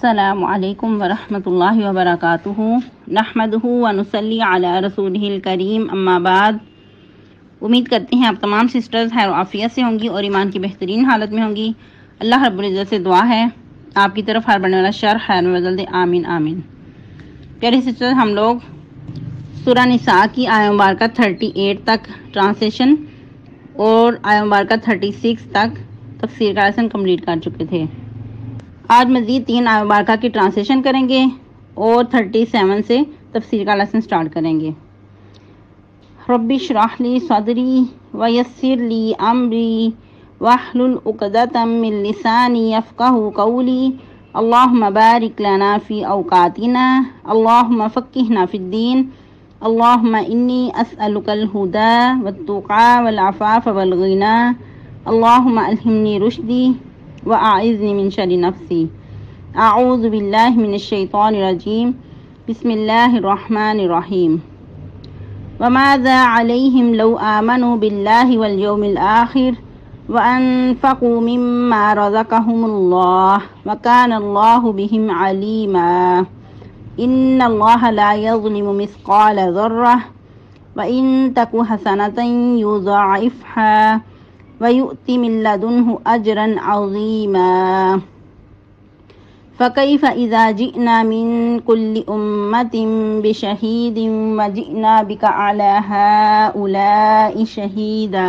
السلام علیکم ورحمۃ اللہ وبرکاتہ نحمدہ ونصلی علی رسولہ الکریم اما بعد۔ امید کرتے ہیں آپ تمام سسٹرز خیر و عافیت سے ہوں گی اور ایمان کی بہترین حالت میں ہوں گی۔ اللہ رب العزت سے دعا ہے آپ کی طرف ہر بڑھنے والا شر خیر میں بدل دے، آمین آمین۔ پیاری سسٹرز، ہم لوگ سورہ نساء کی آیہ مبارکہ 38 تک ٹرانسلیشن اور آیہ مبارکہ 36 تک تفسیر کا لیسن کمپلیٹ کر چکے تھے۔ آج مزید 3 آیہ مبارکہ کی ٹرانسلیشن کریں گے اور 37 سے تفسیر کا لیسن سٹارٹ کریں گے۔ رب اشرح لی صدری ویسر لی امری واحلل عقدۃ من لسانی یفقہوا قولی اللہم بارک لنا فی اوقاتنا اللہم فقہنا فی الدین اللہم انی اسألک الہدی والتقی والعفاف والغنی اللہم الہمنی رشدی وأعذنی من شر نفسی اعوذ باللہ من الشیطان الرجیم بسم اللہ الرحمن الرحیم وماذا علیہم لو آمنوا باللہ والیوم الآخر وأنفقوا مما رزقهم اللہ وکان اللہ بہم علیما ان اللہ لا یظلم مثقال ذرہ وإن تک حسنة یضاعفها وَيُؤْتِ مِن لَّدُنْهُ أَجْرًا عَظِيمًا فَكَيْفَ إِذَا جِئْنَا مِن كُلِّ أُمَّةٍ بِشَهِيدٍ وَجِئْنَا بِكَ عَلَى هَٰؤُلَاءِ شَهِيدًا۔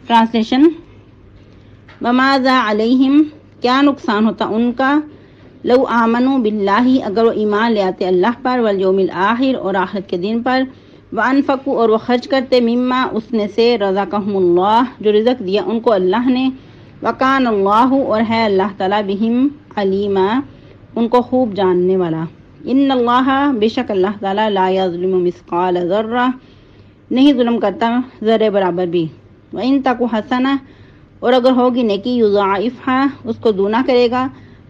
ٹرانسلیشن: وَمَاذَا عَلَيْهِمْ، کیا نقصان ہوتا ان کا، لو آمنوا باللہ، اگر وہ ایمان لے آتے اللہ پر، والیوم الآخر، اور آخرت کے دن پر، وانفقوا، اور وہ خرچ کرتے، مما، اس میں سے، رزقہم اللہ، جو رزق دیا ان کو اللہ نے، وکان اللہ، اور ہے اللہ تعالیٰ، بہم، علیما، ان کو خوب جاننے والا، ان اللہ، بے شک اللہ تعالیٰ، لا یظلم مثقال ذرہ، نہیں ظلم کرتا ذرے برابر بھی، وان تک حسنہ، اور اگر ہوگی نیکی، یضاعفھا، اس کو دونا کرے گا،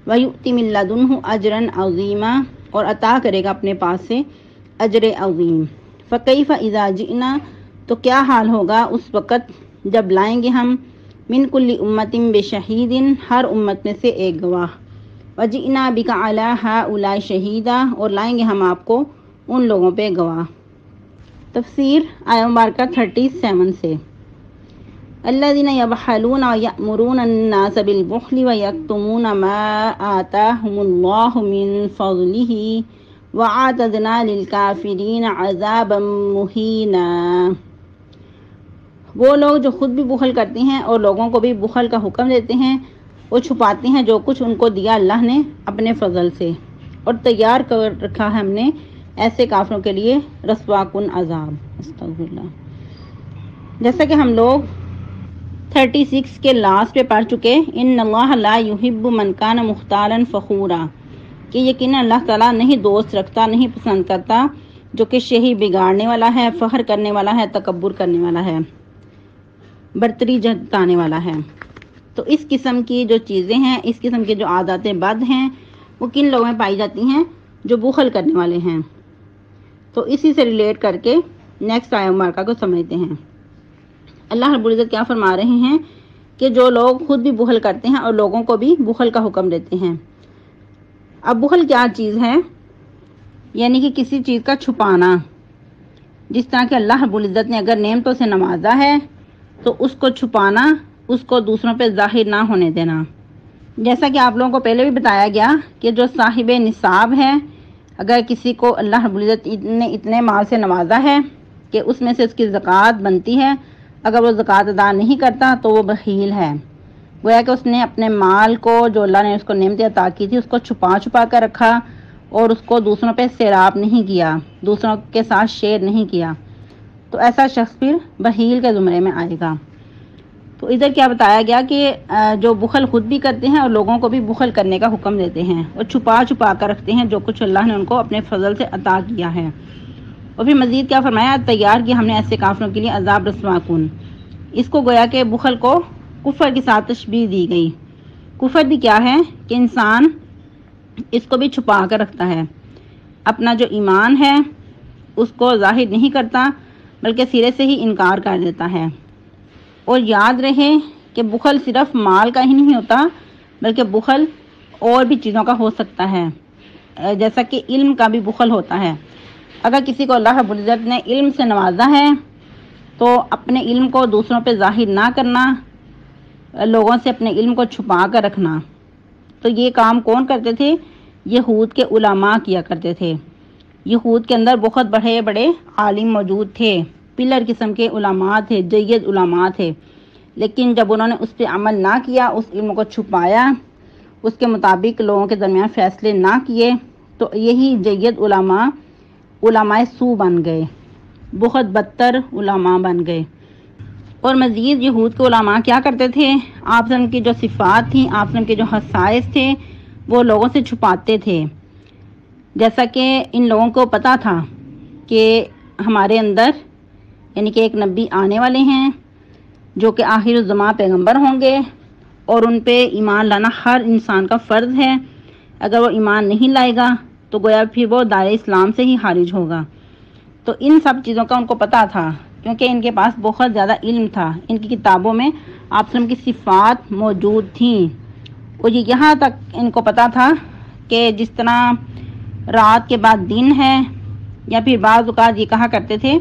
ویؤتی من لدنہ اجرا عظیما، اور عطا کرے گا اپنے پاس سے اجر عظیم۔ فکیف اذا جئنا، تو کیا حال ہوگا اس وقت جب لائیں گے ہم، من کل امت بشہید، ہر امت میں سے ایک گواہ، وجئنا بک علی ہؤلاء شہیدا، اور لائیں گے ہم آپ کو ان لوگوں پہ گواہ۔ تفسیر آیہ مبارکہ 37 سے، الذین یبخلون ویأمرون الناس بالبخل ویکتمون ما آتاہم اللہ من فضلہ وَأَعْتَدْنَا لِلْكَافِرِينَ عَذَابًا مُهِينًا۔ وہ لوگ جو خود بھی بخل کرتے ہیں اور لوگوں کو بھی بخل کا حکم دیتے ہیں، وہ چھپاتے ہیں جو کچھ ان کو دیا اللہ نے اپنے فضل سے، اور تیار کر رکھا ہے ہم نے ایسے کافروں کے لیے رسوا کن عذاب۔ استغفر اللہ۔ جیسا کہ ہم لوگ 36 کے لاسٹ پہ پڑھ چکے، ان اللہ لا یحب من کان مختالا فخورا، کہ یقینا اللہ تعالیٰ نہیں دوست رکھتا، نہیں پسند کرتا جو کہ شہی بگاڑنے والا ہے، فخر کرنے والا ہے، تکبر کرنے والا ہے، برتری جتانے والا ہے۔ تو اس قسم کی جو چیزیں ہیں، اس قسم کی جو عادتیں بد ہیں، وہ کن لوگوں میں پائی جاتی ہیں؟ جو بخل کرنے والے ہیں۔ تو اسی سے ریلیٹ کر کے نیکسٹ آیہ مبارکہ کو سمجھتے ہیں۔ اللہ رب العزت کیا فرما رہے ہیں کہ جو لوگ خود بھی بخل کرتے ہیں اور لوگوں کو بھی بخل کا حکم دیتے ہیں۔ اب بخل کیا چیز ہے؟ یعنی کہ کسی چیز کا چھپانا، جس طرح کہ اللہ رب العزت نے اگر نعمتوں سے نوازا ہے تو اس کو چھپانا، اس کو دوسروں پہ ظاہر نہ ہونے دینا۔ جیسا کہ آپ لوگوں کو پہلے بھی بتایا گیا کہ جو صاحب نصاب ہے، اگر کسی کو اللہ رب العزت نے اتنے مال سے نوازا ہے کہ اس میں سے اس کی زکوٰۃ بنتی ہے، اگر وہ زکوٰۃ ادا نہیں کرتا تو وہ بخیل ہے، گویا کہ اس نے اپنے مال کو، جو اللہ نے اس کو نعمت عطا کی تھی، اس کو چھپا کر رکھا اور اس کو دوسروں پہ سیراب نہیں کیا، دوسروں کے ساتھ شیئر نہیں کیا، تو ایسا شخص پھر بخیل کے زمرے میں آئے گا۔ تو ادھر کیا بتایا گیا کہ جو بخل خود بھی کرتے ہیں اور لوگوں کو بھی بخل کرنے کا حکم دیتے ہیں، اور چھپا کر رکھتے ہیں جو کچھ اللہ نے ان کو اپنے فضل سے عطا کیا ہے۔ اور پھر مزید کیا فرمایا، تیار کیا ہم نے ایسے کافروں کے لیے عذاب رسوا کن۔ اس کو گویا کہ بخل کو کفر کے ساتھ تشبیہ دی گئی۔ کفر بھی کیا ہے کہ انسان اس کو بھی چھپا کر رکھتا ہے، اپنا جو ایمان ہے اس کو ظاہر نہیں کرتا بلکہ سرے سے ہی انکار کر دیتا ہے۔ اور یاد رہے کہ بخل صرف مال کا ہی نہیں ہوتا، بلکہ بخل اور بھی چیزوں کا ہو سکتا ہے، جیسا کہ علم کا بھی بخل ہوتا ہے۔ اگر کسی کو اللہ رب العزت نے علم سے نوازا ہے تو اپنے علم کو دوسروں پہ ظاہر نہ کرنا، لوگوں سے اپنے علم کو چھپا کر رکھنا، تو یہ کام کون کرتے تھے؟ یہود کے علماء کیا کرتے تھے۔ یہود کے اندر بہت بڑے بڑے عالم موجود تھے، پلر قسم کے علماء تھے، جید علماء تھے، لیکن جب انہوں نے اس پہ عمل نہ کیا، اس علم کو چھپایا، اس کے مطابق لوگوں کے درمیان فیصلے نہ کیے، تو یہی جید علماء سو بن گئے، بہت بدتر علماء بن گئے۔ اور مزید یہود کے علماء کیا کرتے تھے؟ آپ کی جو صفات تھیں، آپ کے جو خصائص تھے، وہ لوگوں سے چھپاتے تھے۔ جیسا کہ ان لوگوں کو پتا تھا کہ ہمارے اندر یعنی کہ ایک نبی آنے والے ہیں جو کہ آخر الزمان پیغمبر ہوں گے، اور ان پہ ایمان لانا ہر انسان کا فرض ہے۔ اگر وہ ایمان نہیں لائے گا تو گویا پھر وہ دائرہ اسلام سے ہی خارج ہوگا۔ تو ان سب چیزوں کا ان کو پتا تھا، کیونکہ ان کے پاس بہت زیادہ علم تھا، ان کی کتابوں میں آپ کی صفات موجود تھیں۔ اور یہاں تک ان کو پتا تھا کہ جس طرح رات کے بعد دن ہے، یا پھر بعض اوقات یہ کہا کرتے تھے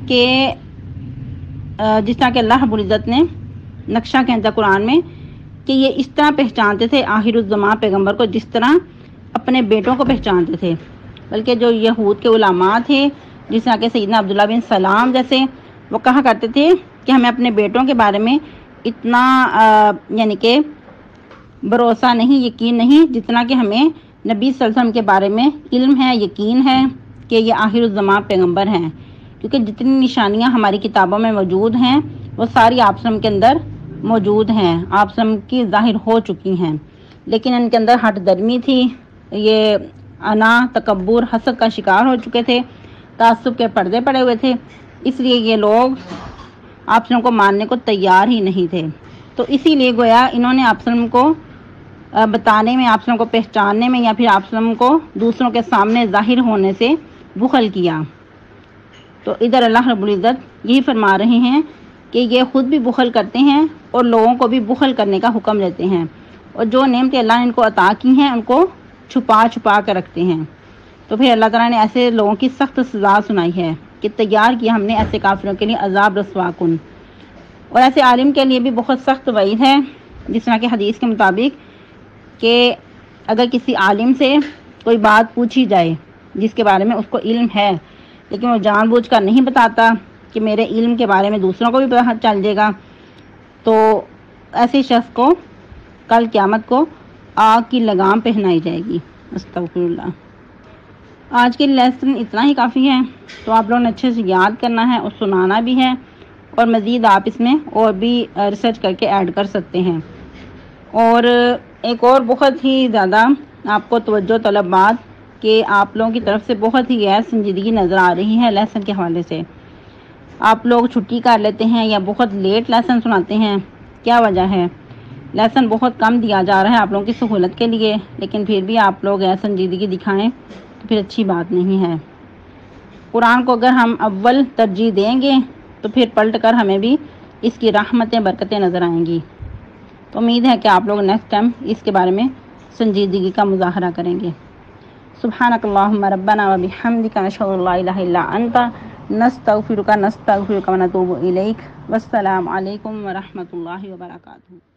کہ جس طرح کہ اللہ رب العزت نے نقشہ کھینچا قرآن میں کہ یہ اس طرح پہچانتے تھے آخر الزمان پیغمبر کو جس طرح اپنے بیٹوں کو پہچانتے تھے۔ بلکہ جو یہود کے علماء تھے، جس طرح کہ سیدنا عبداللہ بن سلام جیسے، وہ کہا کرتے تھے کہ ہمیں اپنے بیٹوں کے بارے میں اتنا یعنی کہ بھروسہ نہیں، یقین نہیں، جتنا کہ ہمیں نبی صلی اللہ علیہ وسلم کے بارے میں علم ہے، یقین ہے کہ یہ آخر الزمان پیغمبر ہیں، کیونکہ جتنی نشانیاں ہماری کتابوں میں موجود ہیں وہ ساری آپ کے اندر موجود ہیں، آپ کی ظاہر ہو چکی ہیں۔ لیکن ان کے اندر ہٹ درمی تھی، یہ انا، تکبر، حسد کا شکار ہو چکے تھے، تعصب کے پردے پڑے ہوئے تھے، اس لیے یہ لوگ آپ کو ماننے کو تیار ہی نہیں تھے۔ تو اسی لیے گویا انہوں نے آپ کو بتانے میں، آپ کو پہچاننے میں، یا پھر آپ کو دوسروں کے سامنے ظاہر ہونے سے بخل کیا۔ تو ادھر اللہ رب العزت یہی فرما رہے ہیں کہ یہ خود بھی بخل کرتے ہیں اور لوگوں کو بھی بخل کرنے کا حکم دیتے ہیں، اور جو نعمتیں اللہ نے ان کو عطا کی ہیں ان کو چھپا کر رکھتے ہیں۔ تو پھر اللہ تعالیٰ نے ایسے لوگوں کی سخت سزا سنائی ہے کہ تیار کیا ہم نے ایسے کافروں کے لیے عذاب رسوا کن، اور ایسے عالم کے لیے بھی بہت سخت وعید ہے، جس طرح کہ حدیث کے مطابق کہ اگر کسی عالم سے کوئی بات پوچھی جائے جس کے بارے میں اس کو علم ہے، لیکن وہ جان بوجھ کر نہیں بتاتا کہ میرے علم کے بارے میں دوسروں کو بھی پتہ چل جائے گا، تو ایسے شخص کو کل قیامت کو آگ کی لگام پہنائی جائے گی۔ استغفر اللہ۔ آج کے لیسن اتنا ہی کافی ہے، تو آپ لوگوں نے اچھے سے یاد کرنا ہے اور سنانا بھی ہے، اور مزید آپ اس میں اور بھی ریسرچ کر کے ایڈ کر سکتے ہیں۔ اور ایک اور بہت ہی زیادہ آپ کو توجہ طلب بات کہ آپ لوگوں کی طرف سے بہت ہی غیر سنجیدگی نظر آ رہی ہے لیسن کے حوالے سے۔ آپ لوگ چھٹی کر لیتے ہیں یا بہت لیٹ لیسن سناتے ہیں، کیا وجہ ہے؟ لیسن بہت کم دیا جا رہا ہے آپ لوگوں کی سہولت کے لیے، لیکن پھر بھی آپ لوگ غیر سنجیدگی دکھائیں تو پھر اچھی بات نہیں ہے۔ قرآن کو اگر ہم اول ترجیح دیں گے تو پھر پلٹ کر ہمیں بھی اس کی رحمتیں، برکتیں نظر آئیں گی۔ تو امید ہے کہ آپ لوگ نیکسٹ ٹائم اس کے بارے میں سنجیدگی کا مظاہرہ کریں گے۔ سبحانک اللہم ربنا و بحمدک، نشہد ان لا الہ الا انت، نستغفرک و نتوب الیک۔ والسلام علیکم ورحمۃ اللہ وبرکاتہ۔